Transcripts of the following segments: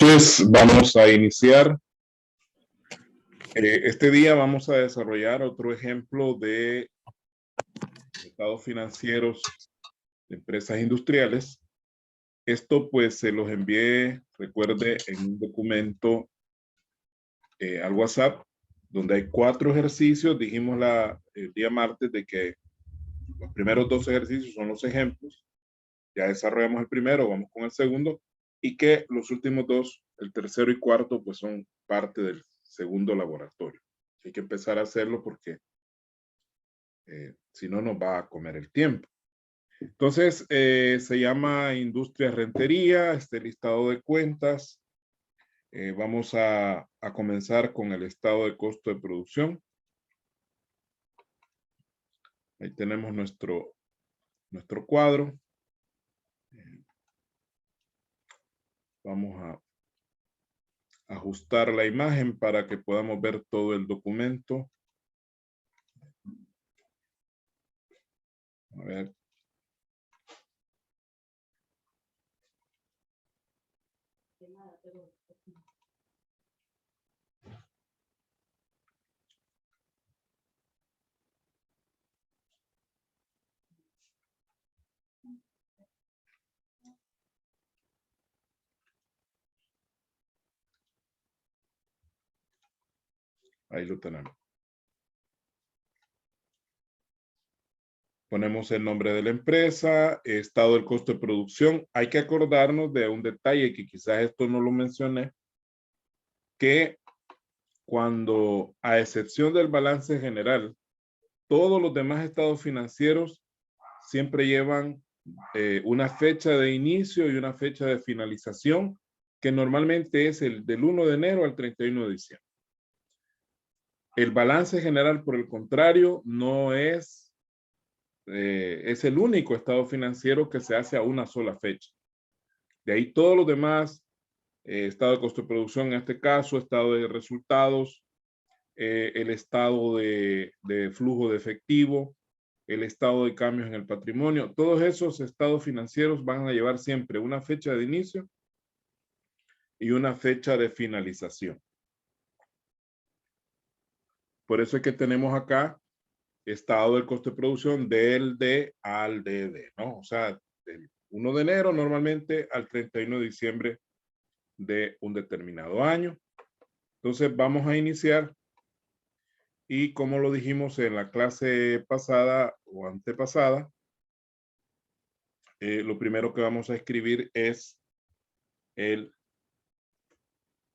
Entonces vamos a iniciar. Este día vamos a desarrollar otro ejemplo de estados financieros de empresas industriales. Esto pues se los envié, recuerde, en un documento al WhatsApp, donde hay 4 ejercicios. Dijimos el día martes de que los primeros 2 ejercicios son los ejemplos. Ya desarrollamos el primero, vamos con el segundo, y que los últimos 2, el tercero y cuarto, pues son parte del segundo laboratorio. Hay que empezar a hacerlo porque si no nos va a comer el tiempo. Entonces, se llama Industria Rentería, este listado de cuentas. Vamos a comenzar con el estado de costo de producción. Ahí tenemos nuestro cuadro. Vamos a ajustar la imagen para que podamos ver todo el documento. A ver. Ahí lo tenemos. Ponemos el nombre de la empresa, estado del costo de producción. Hay que acordarnos de un detalle que quizás esto no lo mencioné, que cuando, a excepción del balance general, todos los demás estados financieros siempre llevan una fecha de inicio y una fecha de finalización, que normalmente es el del 1 de enero al 31 de diciembre. El balance general, por el contrario, no es el único estado financiero que se hace a una sola fecha. De ahí todos los demás, estado de costo de producción en este caso, estado de resultados, el estado de flujo de efectivo, el estado de cambios en el patrimonio, todos esos estados financieros van a llevar siempre una fecha de inicio y una fecha de finalización. Por eso es que tenemos acá estado del costo de producción del D al DD, ¿no? O sea, del 1 de enero normalmente al 31 de diciembre de un determinado año. Entonces vamos a iniciar y como lo dijimos en la clase pasada o antepasada, lo primero que vamos a escribir es el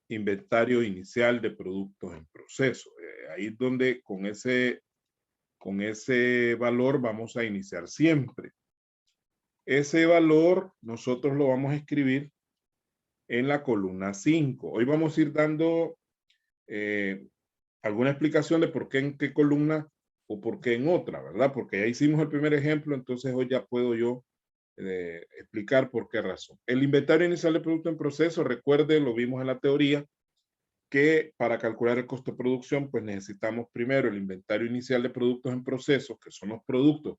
inventario inicial de productos en proceso. Ahí es donde con ese valor vamos a iniciar siempre. Ese valor nosotros lo vamos a escribir en la columna 5. Hoy vamos a ir dando alguna explicación de por qué en qué columna o por qué en otra, ¿verdad? Porque ya hicimos el primer ejemplo, entonces hoy ya puedo yo explicar por qué razón. El inventario inicial de producto en proceso, recuerde, lo vimos en la teoría, que para calcular el costo de producción, pues necesitamos primero el inventario inicial de productos en proceso, que son los productos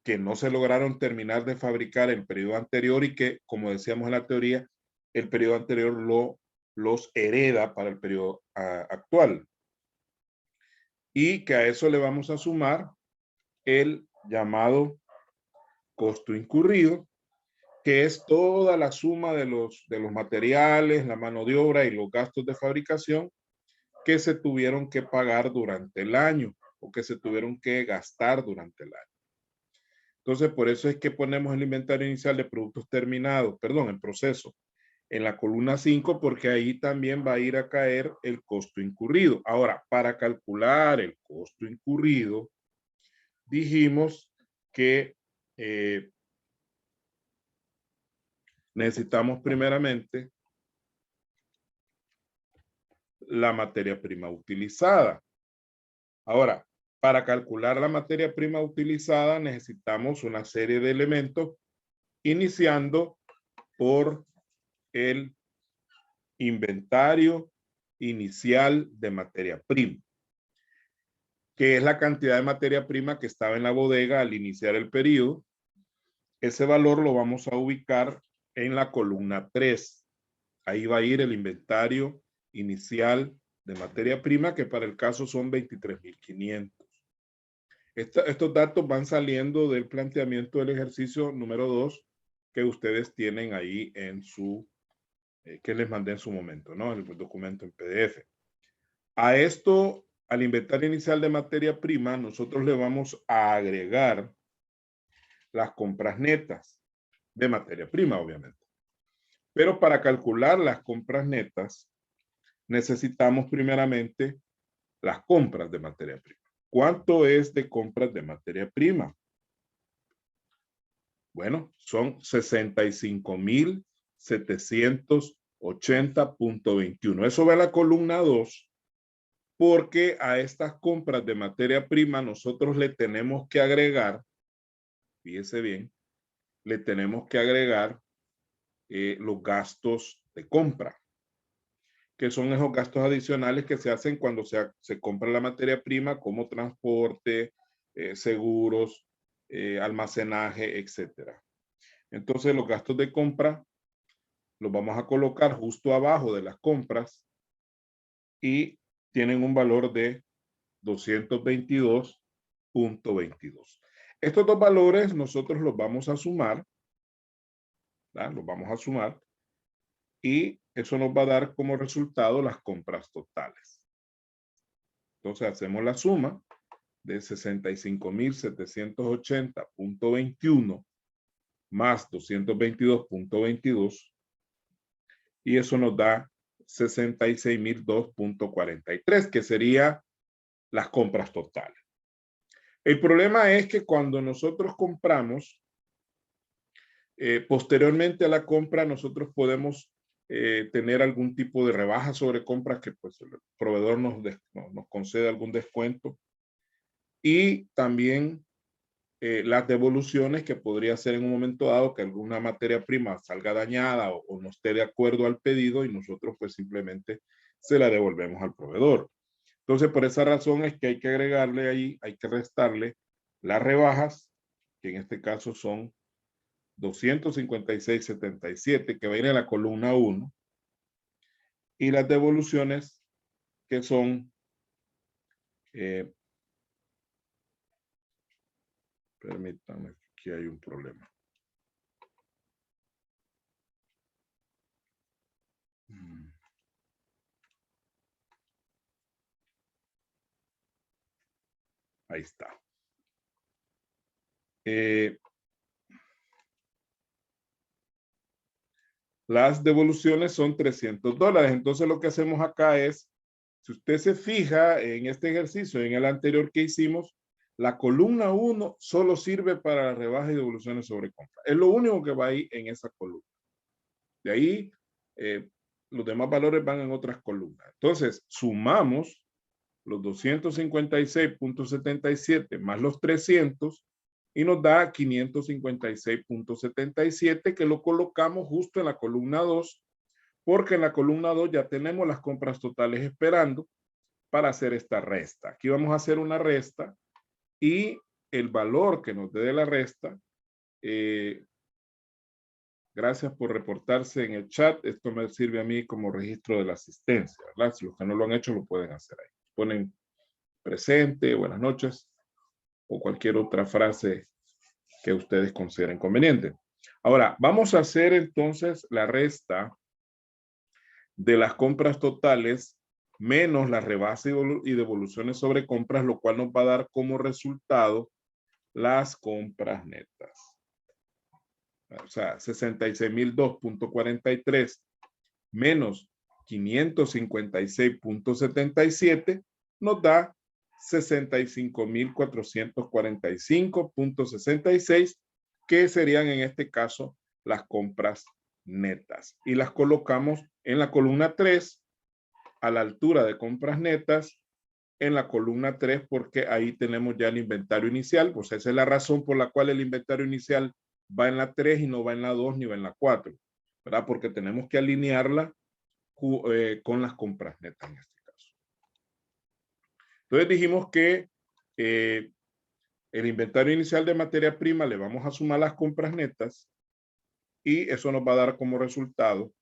que no se lograron terminar de fabricar en el periodo anterior y que, como decíamos en la teoría, el periodo anterior los hereda para el periodo actual. Y que a eso le vamos a sumar el llamado costo incurrido, que es toda la suma de los materiales, la mano de obra y los gastos de fabricación que se tuvieron que pagar durante el año o que se tuvieron que gastar durante el año. Entonces, por eso es que ponemos el inventario inicial de productos terminados, perdón, en proceso, en la columna 5, porque ahí también va a ir a caer el costo incurrido. Ahora, para calcular el costo incurrido, dijimos que necesitamos primeramente la materia prima utilizada. Ahora, para calcular la materia prima utilizada necesitamos una serie de elementos, iniciando por el inventario inicial de materia prima, que es la cantidad de materia prima que estaba en la bodega al iniciar el periodo. Ese valor lo vamos a ubicar en la columna 3. Ahí va a ir el inventario inicial de materia prima, que para el caso son 23.500. Estos datos van saliendo del planteamiento del ejercicio número 2 que ustedes tienen ahí en su, que les mandé en su momento, ¿no? El documento en PDF. A esto, al inventario inicial de materia prima, nosotros le vamos a agregar las compras netas de materia prima, obviamente. Pero para calcular las compras netas, necesitamos primeramente las compras de materia prima. ¿Cuánto es de compras de materia prima? Bueno, son 65.780.21. Eso va a la columna 2, porque a estas compras de materia prima nosotros le tenemos que agregar, fíjese bien, le tenemos que agregar los gastos de compra, que son esos gastos adicionales que se hacen cuando se compra la materia prima, como transporte, seguros, almacenaje, etcétera. Entonces los gastos de compra los vamos a colocar justo abajo de las compras y tienen un valor de 222.22. Estos dos valores nosotros los vamos a sumar, ¿verdad? Los vamos a sumar y eso nos va a dar como resultado las compras totales. Entonces hacemos la suma de 65.780.21 más 222.22 y eso nos da 66.002.43, que sería las compras totales. El problema es que cuando nosotros compramos, posteriormente a la compra, nosotros podemos tener algún tipo de rebaja sobre compras que pues el proveedor nos concede algún descuento. Y también las devoluciones, que podría ser en un momento dado que alguna materia prima salga dañada o no esté de acuerdo al pedido y nosotros pues simplemente se la devolvemos al proveedor. Entonces, por esa razón es que hay que agregarle ahí, hay que restarle las rebajas, que en este caso son 256.77, que va a ir en la columna 1, y las devoluciones, que son, permítanme, aquí hay un problema. Ahí está. Las devoluciones son $300. Entonces lo que hacemos acá es, si usted se fija en este ejercicio, en el anterior que hicimos, la columna 1 solo sirve para la rebaja y devoluciones sobre compra. Es lo único que va ahí en esa columna. De ahí, los demás valores van en otras columnas. Entonces, sumamos los 256.77 más los 300 y nos da 556.77, que lo colocamos justo en la columna 2, porque en la columna 2 ya tenemos las compras totales esperando para hacer esta resta. Aquí vamos a hacer una resta y el valor que nos dé la resta, gracias por reportarse en el chat. Esto me sirve a mí como registro de la asistencia, ¿verdad? Si los que no lo han hecho lo pueden hacer ahí. Ponen presente, buenas noches, o cualquier otra frase que ustedes consideren conveniente. Ahora, vamos a hacer entonces la resta de las compras totales menos las rebajas y devoluciones sobre compras, lo cual nos va a dar como resultado las compras netas. O sea, 66.002.43 menos 556.77 nos da 65.445.66, que serían en este caso las compras netas. Y las colocamos en la columna 3, a la altura de compras netas, en la columna 3, porque ahí tenemos ya el inventario inicial. Pues esa es la razón por la cual el inventario inicial va en la 3 y no va en la 2 ni va en la 4, ¿verdad? Porque tenemos que alinearla con las compras netas en este caso. Entonces dijimos que el inventario inicial de materia prima le vamos a sumar las compras netas y eso nos va a dar como resultado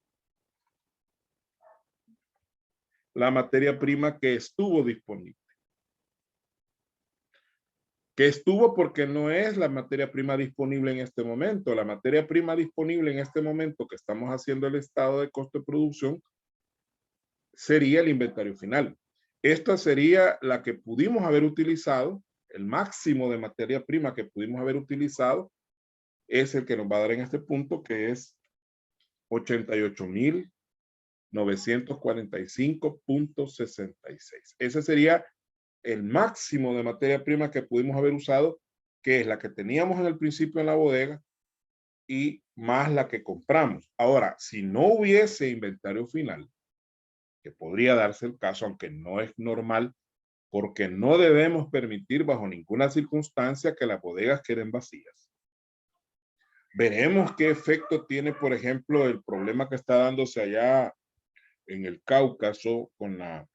la materia prima que estuvo disponible. Que estuvo porque no es la materia prima disponible en este momento. La materia prima disponible en este momento que estamos haciendo el estado de costo de producción sería el inventario final. Esta sería la que pudimos haber utilizado, el máximo de materia prima que pudimos haber utilizado es el que nos va a dar en este punto, que es 88.945.66. Ese sería el máximo de materia prima que pudimos haber usado, que es la que teníamos en el principio en la bodega y más la que compramos. Ahora, si no hubiese inventario final, que podría darse el caso, aunque no es normal, porque no debemos permitir bajo ninguna circunstancia que las bodegas queden vacías. Veremos qué efecto tiene, por ejemplo, el problema que está dándose allá en el Cáucaso con la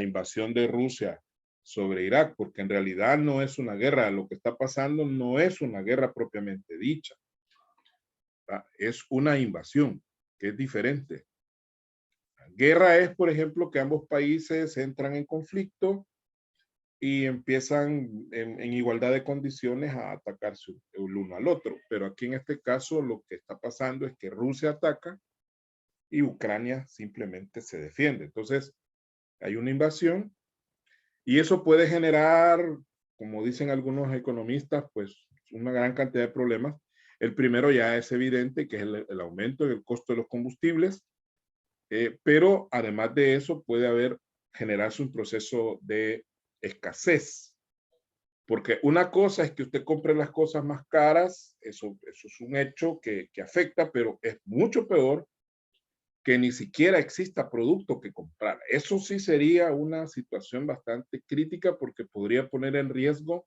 invasión de Rusia sobre Irak, porque en realidad no es una guerra. Lo que está pasando no es una guerra propiamente dicha. Es una invasión, que es diferente. Guerra es, por ejemplo, que ambos países entran en conflicto y empiezan en igualdad de condiciones a atacarse el uno al otro. Pero aquí en este caso lo que está pasando es que Rusia ataca y Ucrania simplemente se defiende. Entonces hay una invasión y eso puede generar, como dicen algunos economistas, pues una gran cantidad de problemas. El primero ya es evidente, que es el aumento del costo de los combustibles, pero además de eso puede generarse un proceso de escasez. Porque una cosa es que usted compre las cosas más caras, eso es un hecho que afecta, pero es mucho peor que ni siquiera exista producto que comprar. Eso sí sería una situación bastante crítica porque podría poner en riesgo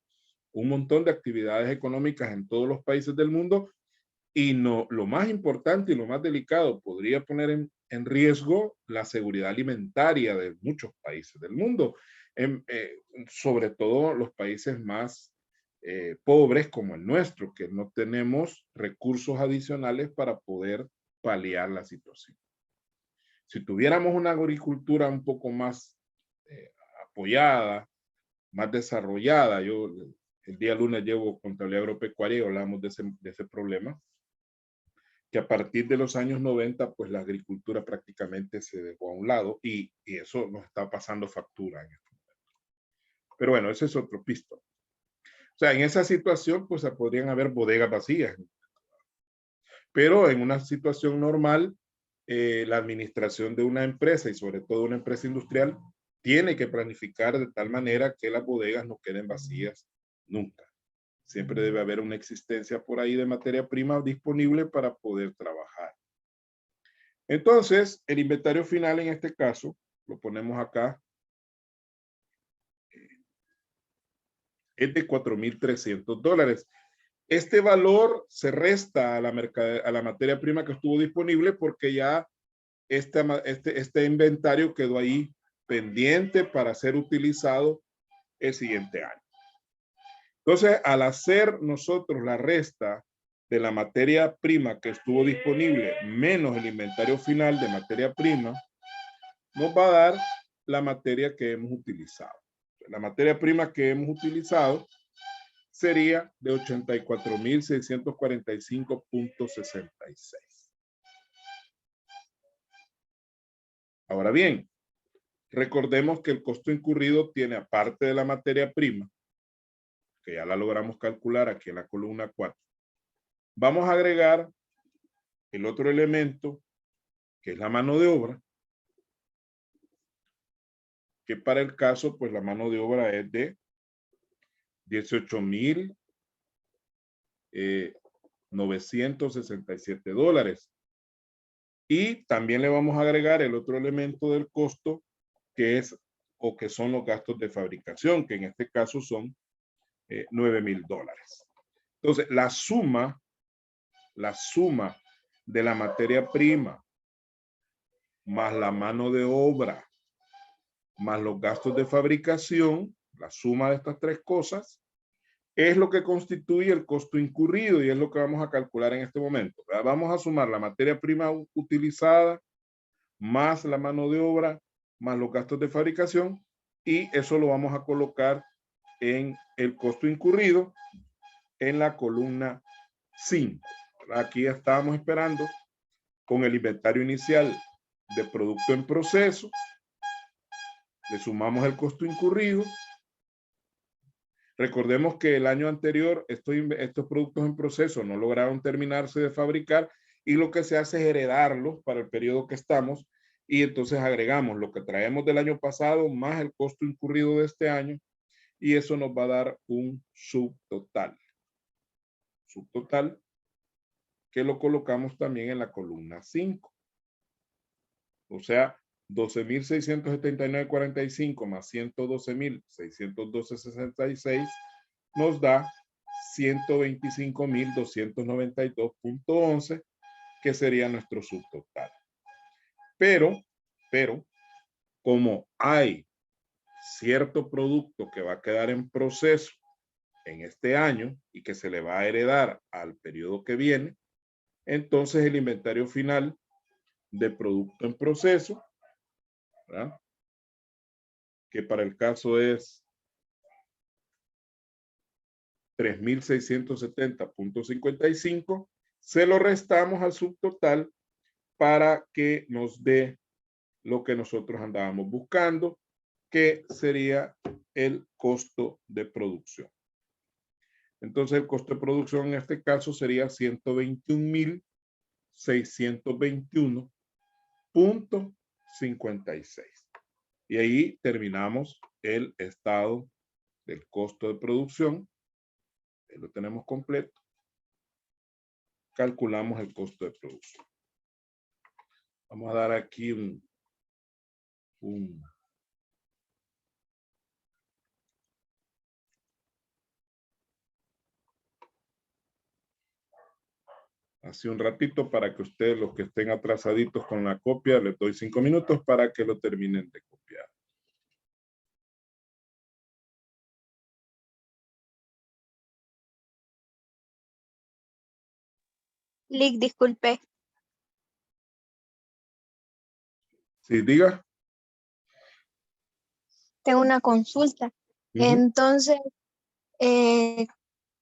un montón de actividades económicas en todos los países del mundo y no, lo más importante y lo más delicado, podría poner en riesgo la seguridad alimentaria de muchos países del mundo, sobre todo los países más pobres como el nuestro, que no tenemos recursos adicionales para poder paliar la situación. Si tuviéramos una agricultura un poco más apoyada, más desarrollada, yo el día lunes llevo contabilidad agropecuaria y hablamos de ese problema, que a partir de los años 90, pues la agricultura prácticamente se dejó a un lado y eso nos está pasando factura en este momento. Pero bueno, ese es otro pisto. O sea, en esa situación, pues podrían haber bodegas vacías. Pero en una situación normal, la administración de una empresa y sobre todo una empresa industrial tiene que planificar de tal manera que las bodegas no queden vacías nunca. Siempre debe haber una existencia por ahí de materia prima disponible para poder trabajar. Entonces, el inventario final en este caso, lo ponemos acá, es de $4,300. Este valor se resta a la materia prima que estuvo disponible porque ya este inventario quedó ahí pendiente para ser utilizado el siguiente año. Entonces, al hacer nosotros la resta de la materia prima que estuvo disponible menos el inventario final de materia prima, nos va a dar la materia que hemos utilizado. La materia prima que hemos utilizado sería de 84,645.66. Ahora bien, recordemos que el costo incurrido tiene, aparte de la materia prima, que ya la logramos calcular aquí en la columna 4, vamos a agregar el otro elemento, que es la mano de obra, que para el caso, pues la mano de obra es de $18,967. Y también le vamos a agregar el otro elemento del costo, que es o que son los gastos de fabricación, que en este caso son $9,000. Entonces, la suma de la materia prima más la mano de obra más los gastos de fabricación, la suma de estas tres cosas, es lo que constituye el costo incurrido y es lo que vamos a calcular en este momento. Vamos a sumar la materia prima utilizada más la mano de obra más los gastos de fabricación, y eso lo vamos a colocar en el costo incurrido en la columna 5. Aquí estábamos esperando con el inventario inicial de producto en proceso, le sumamos el costo incurrido. Recordemos que el año anterior estos productos en proceso no lograron terminarse de fabricar y lo que se hace es heredarlos para el periodo que estamos, y entonces agregamos lo que traemos del año pasado más el costo incurrido de este año, y eso nos va a dar un subtotal. Subtotal que lo colocamos también en la columna 5. O sea, 12.679.45 más 112.612.66 nos da 125.292.11, que sería nuestro subtotal. Pero, como hay cierto producto que va a quedar en proceso en este año y que se le va a heredar al periodo que viene, entonces el inventario final de producto en proceso, ¿verdad?, que para el caso es 3.670.55, se lo restamos al subtotal para que nos dé lo que nosotros andábamos buscando, que sería el costo de producción. Entonces el costo de producción en este caso sería 121.621.56. Y ahí terminamos el estado del costo de producción. Ahí lo tenemos completo. Calculamos el costo de producción. Vamos a dar aquí hace un ratito para que ustedes, los que estén atrasaditos con la copia, les doy 5 minutos para que lo terminen de copiar. Lick, disculpe. Sí, diga. Tengo una consulta. Entonces,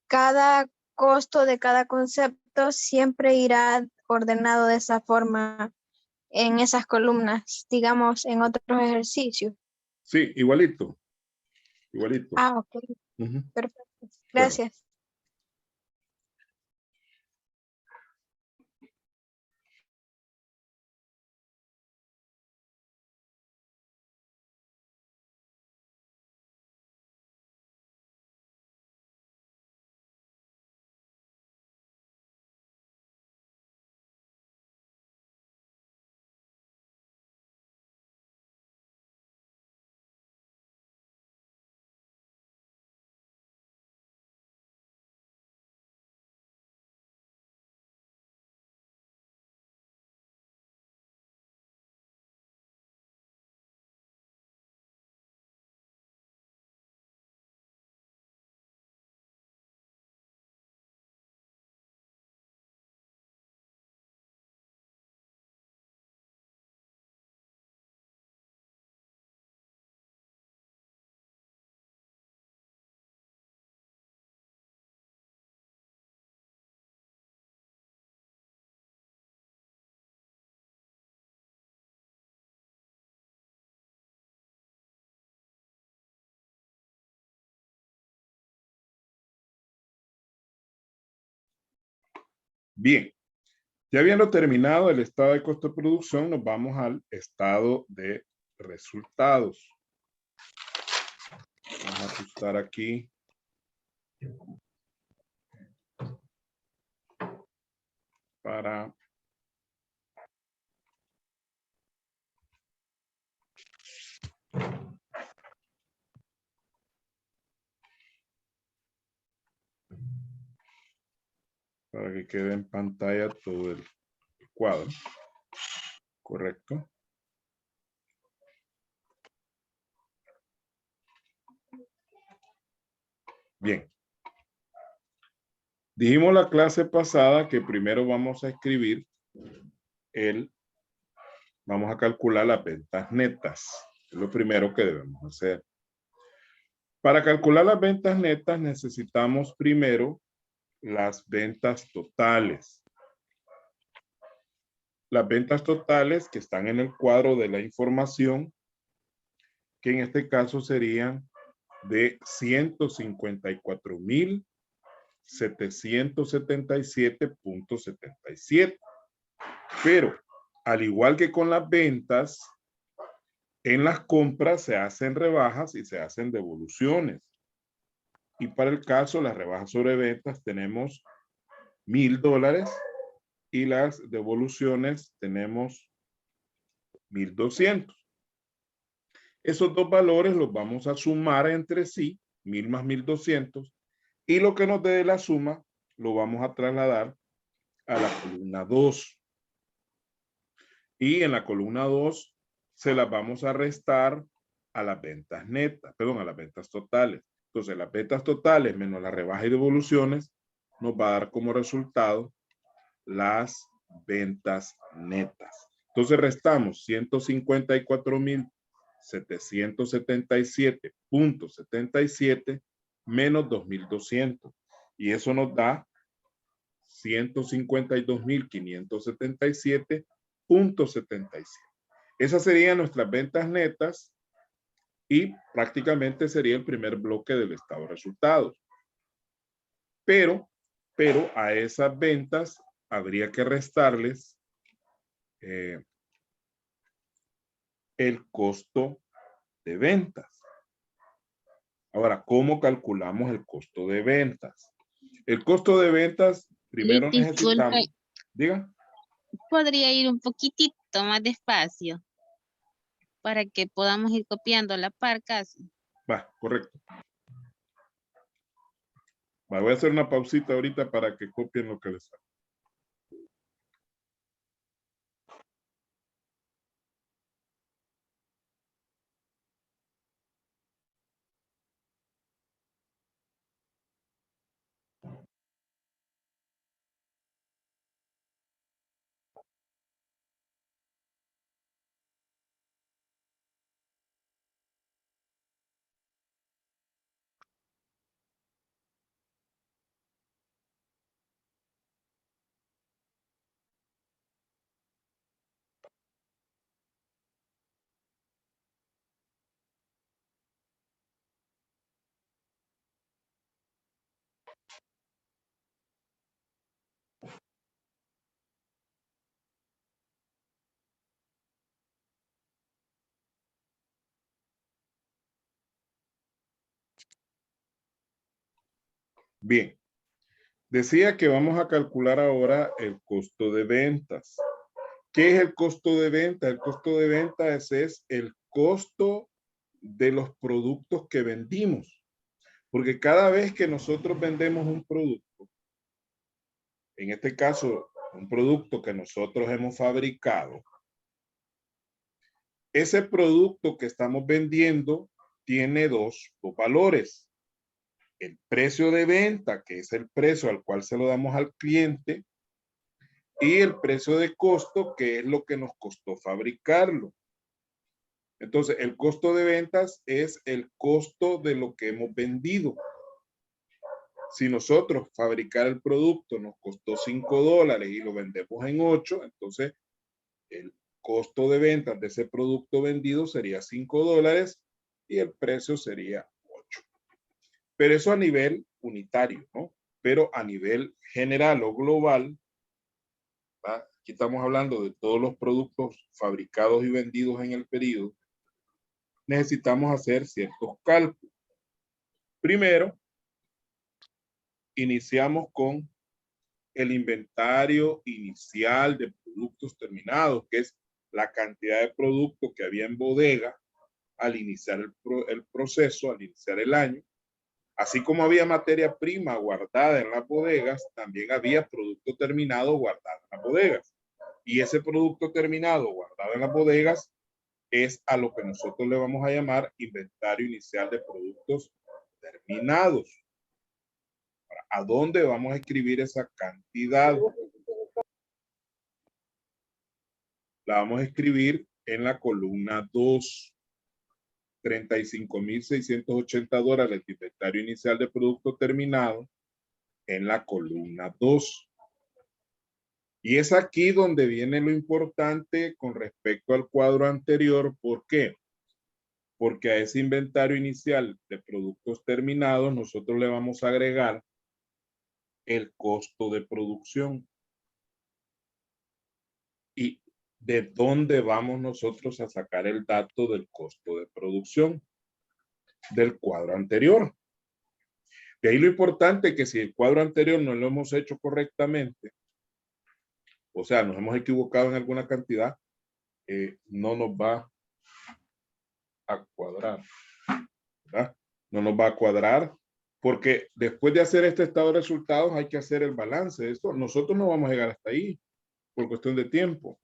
cada costo de cada concepto siempre irá ordenado de esa forma en esas columnas, digamos, en otros ejercicios. Sí, igualito. Igualito. Ah, ok. Perfecto. Gracias. Bueno. Bien, ya habiendo terminado el estado de costo de producción, nos vamos al estado de resultados. Vamos a ajustar aquí. Para que quede en pantalla todo el cuadro. Correcto. Bien. Dijimos la clase pasada que primero vamos a escribir vamos a calcular las ventas netas. Es lo primero que debemos hacer. Para calcular las ventas netas necesitamos primero las ventas totales. Las ventas totales que están en el cuadro de la información, que en este caso serían de 154,777.77. Pero, al igual que con las ventas, en las compras se hacen rebajas y se hacen devoluciones. Y para el caso, las rebajas sobre ventas tenemos $1,000 y las devoluciones tenemos 1,200. Esos dos valores los vamos a sumar entre sí, 1,000 más 1,200, y lo que nos dé la suma lo vamos a trasladar a la columna 2. Y en la columna 2 se las vamos a restar a las ventas netas, perdón, a las ventas totales. Entonces, las ventas totales menos la rebaja y devoluciones nos va a dar como resultado las ventas netas. Entonces, restamos 154,777.77 menos 2,200. Y eso nos da 152,577.77. Esas serían nuestras ventas netas y prácticamente sería el primer bloque del estado de resultados. Pero a esas ventas habría que restarles el costo de ventas. Ahora, ¿cómo calculamos el costo de ventas? El costo de ventas, primero necesitamos... Diga. ¿Podría ir un poquitito más despacio para que podamos ir copiando la par casi? Va, correcto. Va, voy a hacer una pausita ahorita para que copien lo que les sale. Bien. Decía que vamos a calcular ahora el costo de ventas. ¿Qué es el costo de venta? El costo de ventas es el costo de los productos que vendimos. Porque cada vez que nosotros vendemos un producto, en este caso, un producto que nosotros hemos fabricado, ese producto que estamos vendiendo tiene dos valores. El precio de venta, que es el precio al cual se lo damos al cliente, y el precio de costo, que es lo que nos costó fabricarlo. Entonces, el costo de ventas es el costo de lo que hemos vendido. Si nosotros fabricar el producto nos costó $5 y lo vendemos en 8, entonces el costo de ventas de ese producto vendido sería $5 y el precio sería 8. Pero eso a nivel unitario, ¿no? Pero a nivel general o global, ¿va? Aquí estamos hablando de todos los productos fabricados y vendidos en el periodo. Necesitamos hacer ciertos cálculos. Primero, iniciamos con el inventario inicial de productos terminados, que es la cantidad de productos que había en bodega al iniciar el proceso, al iniciar el año. Así como había materia prima guardada en las bodegas, también había producto terminado guardado en las bodegas. Y ese producto terminado guardado en las bodegas es a lo que nosotros le vamos a llamar inventario inicial de productos terminados. ¿A dónde vamos a escribir esa cantidad? La vamos a escribir en la columna 2. $35,680 de inventario inicial de producto terminado en la columna 2. Y es aquí donde viene lo importante con respecto al cuadro anterior. ¿Por qué? Porque a ese inventario inicial de productos terminados nosotros le vamos a agregar el costo de producción. ¿Y de dónde vamos nosotros a sacar el dato del costo de producción? Del cuadro anterior. De ahí lo importante que si el cuadro anterior no lo hemos hecho correctamente, o sea, nos hemos equivocado en alguna cantidad, no nos va a cuadrar, ¿verdad? No nos va a cuadrar porque después de hacer este estado de resultados hay que hacer el balance. Esto, nosotros no vamos a llegar hasta ahí por cuestión de tiempo,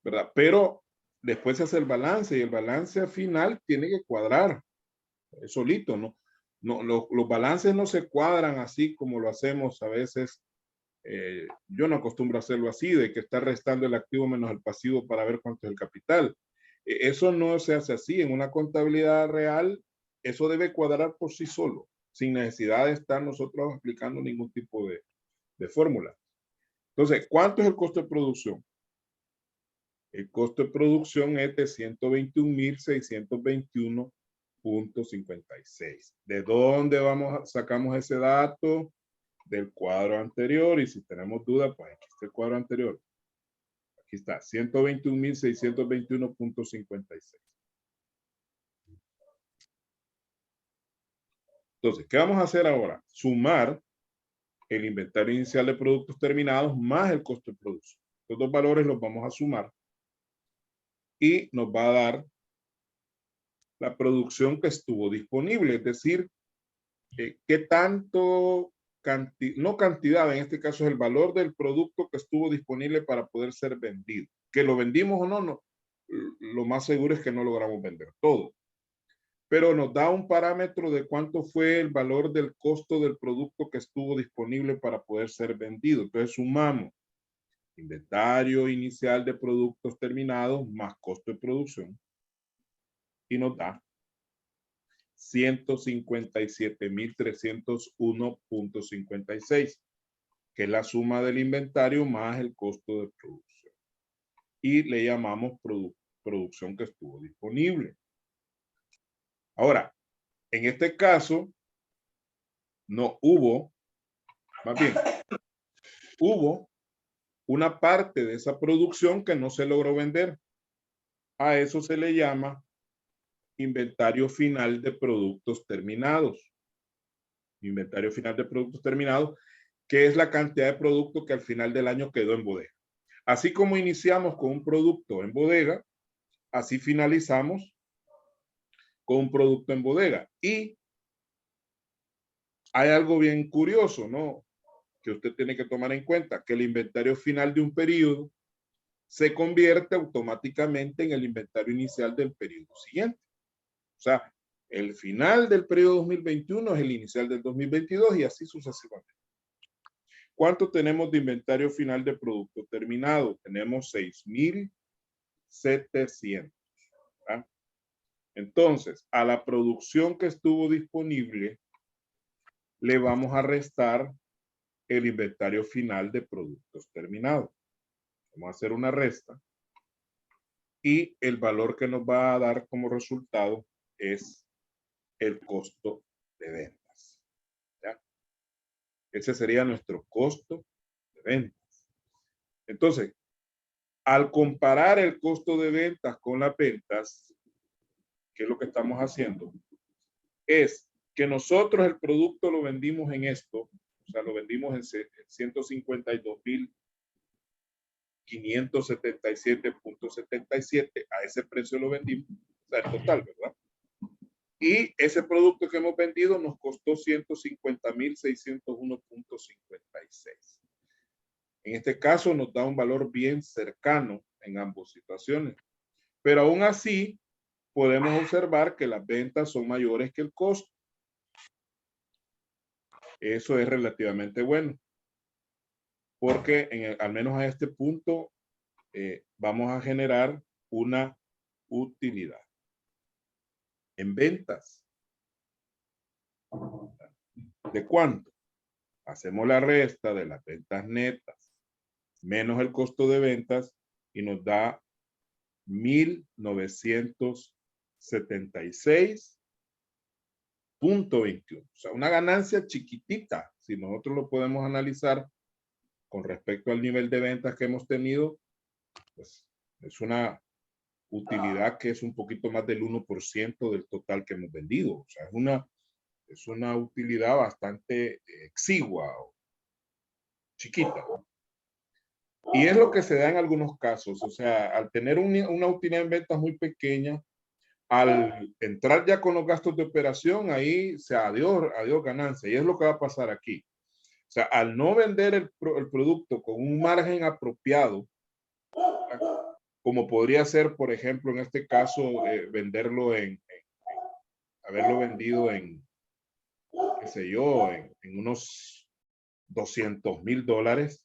¿verdad? Pero después se hace el balance y el balance final tiene que cuadrar solito, ¿no? No, los balances no se cuadran así como lo hacemos a veces. Yo no acostumbro a hacerlo así, de que está restando el activo menos el pasivo para ver cuánto es el capital. Eso no se hace así. En una contabilidad real, eso debe cuadrar por sí solo, sin necesidad de estar nosotros aplicando ningún tipo de fórmula. Entonces, ¿cuánto es el costo de producción? El costo de producción es de 121,621.56. ¿De dónde sacamos ese dato? Del cuadro anterior, y si tenemos duda, pues aquí está el cuadro anterior. Aquí está, 121,621.56. Entonces, ¿qué vamos a hacer ahora? Sumar el inventario inicial de productos terminados más el costo de producción. Estos dos valores los vamos a sumar y nos va a dar la producción que estuvo disponible, es decir, qué tanto, no cantidad, en este caso es el valor del producto que estuvo disponible para poder ser vendido. Que lo vendimos o no, no, lo más seguro es que no logramos vender todo. Pero nos da un parámetro de cuánto fue el valor del costo del producto que estuvo disponible para poder ser vendido. Entonces sumamos inventario inicial de productos terminados más costo de producción y nos da 157,301.56, que es la suma del inventario más el costo de producción. Y le llamamos producción que estuvo disponible. Ahora, en este caso, no hubo, más bien, hubo una parte de esa producción que no se logró vender. A eso se le llama inventario final de productos terminados. Inventario final de productos terminados, que es la cantidad de producto que al final del año quedó en bodega. Así como iniciamos con un producto en bodega, así finalizamos con un producto en bodega. Y hay algo bien curioso, ¿no? Que usted tiene que tomar en cuenta, que el inventario final de un periodo se convierte automáticamente en el inventario inicial del periodo siguiente. O sea, el final del periodo 2021 es el inicial del 2022 y así sucesivamente. ¿Cuánto tenemos de inventario final de producto terminado? Tenemos 6,700. ¿Ah? Entonces, a la producción que estuvo disponible, le vamos a restar el inventario final de productos terminados. Vamos a hacer una resta. Y el valor que nos va a dar como resultado es el costo de ventas. ¿Ya? Ese sería nuestro costo de ventas. Entonces, al comparar el costo de ventas con las ventas, ¿qué es lo que estamos haciendo? Es que nosotros el producto lo vendimos en esto, o sea, lo vendimos en 152,577.77, a ese precio lo vendimos, o sea, el total, ¿verdad? Y ese producto que hemos vendido nos costó 150,601.56. En este caso nos da un valor bien cercano en ambas situaciones. Pero aún así, podemos observar que las ventas son mayores que el costo. Eso es relativamente bueno. Porque al menos a este punto vamos a generar una utilidad. en ventas. ¿De cuánto? Hacemos la resta de las ventas netas menos el costo de ventas y nos da 1,976.21. O sea, una ganancia chiquitita. Si nosotros lo podemos analizar con respecto al nivel de ventas que hemos tenido, pues es una utilidad que es un poquito más del 1% del total que hemos vendido. O sea, es una utilidad bastante exigua o chiquita, ¿no? Y es lo que se da en algunos casos. O sea, al tener una utilidad en ventas muy pequeña, al entrar ya con los gastos de operación, ahí se adiós ganancia. Y es lo que va a pasar aquí. O sea, al no vender el producto con un margen apropiado, como podría ser, por ejemplo, en este caso, venderlo haberlo vendido en, qué sé yo, en unos $200,000,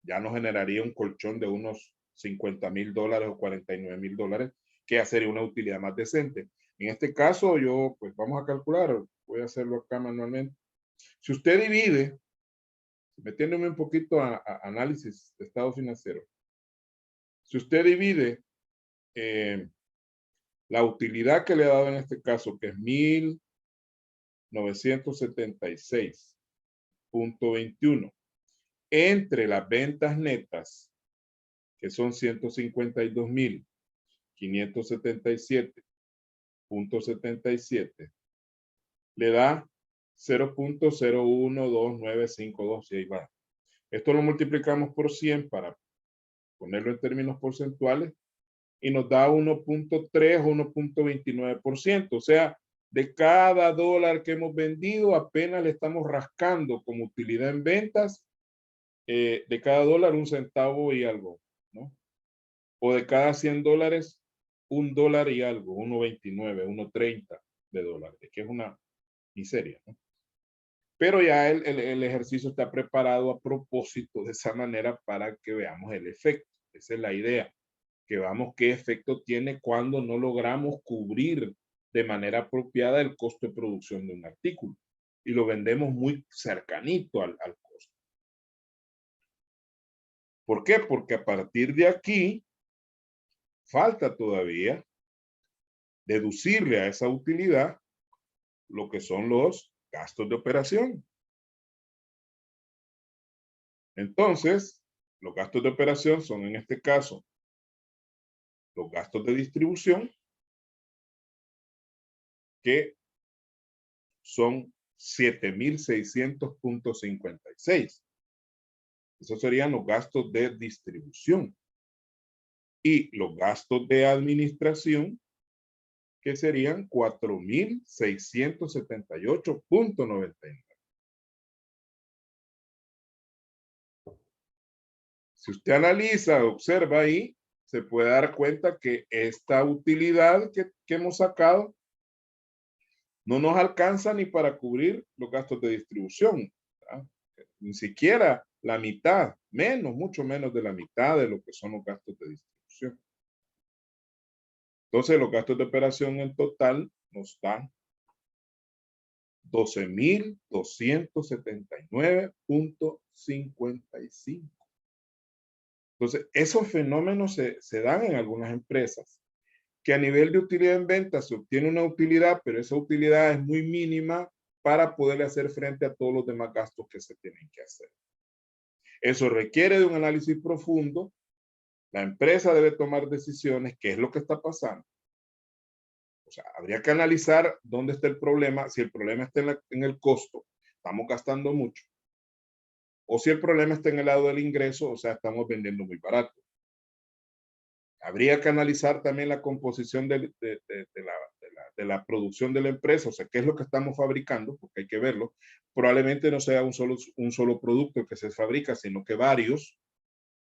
ya nos generaría un colchón de unos $50,000 o $49,000, que ya sería una utilidad más decente. En este caso, yo, pues vamos a calcular, voy a hacerlo acá manualmente. Si usted divide, metiéndome un poquito a análisis de estado financiero, si usted divide la utilidad que le ha dado en este caso, que es 1,976.21, entre las ventas netas, que son 152,577.77, le da 0.012952, y ahí va. Esto lo multiplicamos por 100 para ponerlo en términos porcentuales y nos da 1.3 o 1.29%. O sea, de cada dólar que hemos vendido, apenas le estamos rascando como utilidad en ventas, de cada dólar un centavo y algo, ¿no? O de cada $100, $1 y algo, 1.29, 1.30 de dólares, que es una miseria, ¿no? Pero ya el ejercicio está preparado a propósito de esa manera para que veamos el efecto. Esa es la idea, que veamos qué efecto tiene cuando no logramos cubrir de manera apropiada el costo de producción de un artículo y lo vendemos muy cercanito al costo. ¿Por qué? Porque a partir de aquí falta todavía deducirle a esa utilidad lo que son los gastos de operación. Entonces, los gastos de operación son en este caso los gastos de distribución, que son 7,600.56. Esos serían los gastos de distribución. Y los gastos de administración, que serían 4,678.99. Si usted analiza, observa ahí, se puede dar cuenta que esta utilidad que hemos sacado no nos alcanza ni para cubrir los gastos de distribución, ¿verdad? Ni siquiera la mitad, menos, mucho menos de la mitad de lo que son los gastos de distribución. Entonces, los gastos de operación en total nos dan 12,279.55. Entonces, esos fenómenos se dan en algunas empresas, que a nivel de utilidad en venta se obtiene una utilidad, pero esa utilidad es muy mínima para poder hacer frente a todos los demás gastos que se tienen que hacer. Eso requiere de un análisis profundo. La empresa debe tomar decisiones, qué es lo que está pasando. O sea, habría que analizar dónde está el problema, si el problema está en el costo, estamos gastando mucho, o si el problema está en el lado del ingreso, o sea, estamos vendiendo muy barato. Habría que analizar también la composición de la producción de la empresa, o sea, qué es lo que estamos fabricando, porque hay que verlo. Probablemente no sea un solo producto que se fabrica, sino que varios,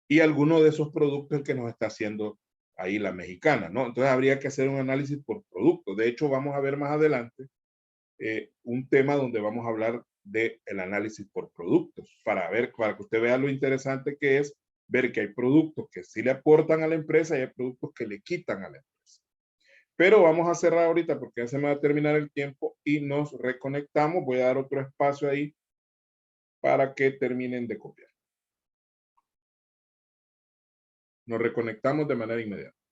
y alguno de esos productos que nos está haciendo ahí la mexicana, ¿no? Entonces habría que hacer un análisis por producto. De hecho, vamos a ver más adelante un tema donde vamos a hablar del análisis por productos, para que usted vea lo interesante que es ver que hay productos que sí le aportan a la empresa y hay productos que le quitan a la empresa. Pero vamos a cerrar ahorita porque ya se me va a terminar el tiempo y nos reconectamos. Voy a dar otro espacio ahí para que terminen de copiar. Nos reconectamos de manera inmediata.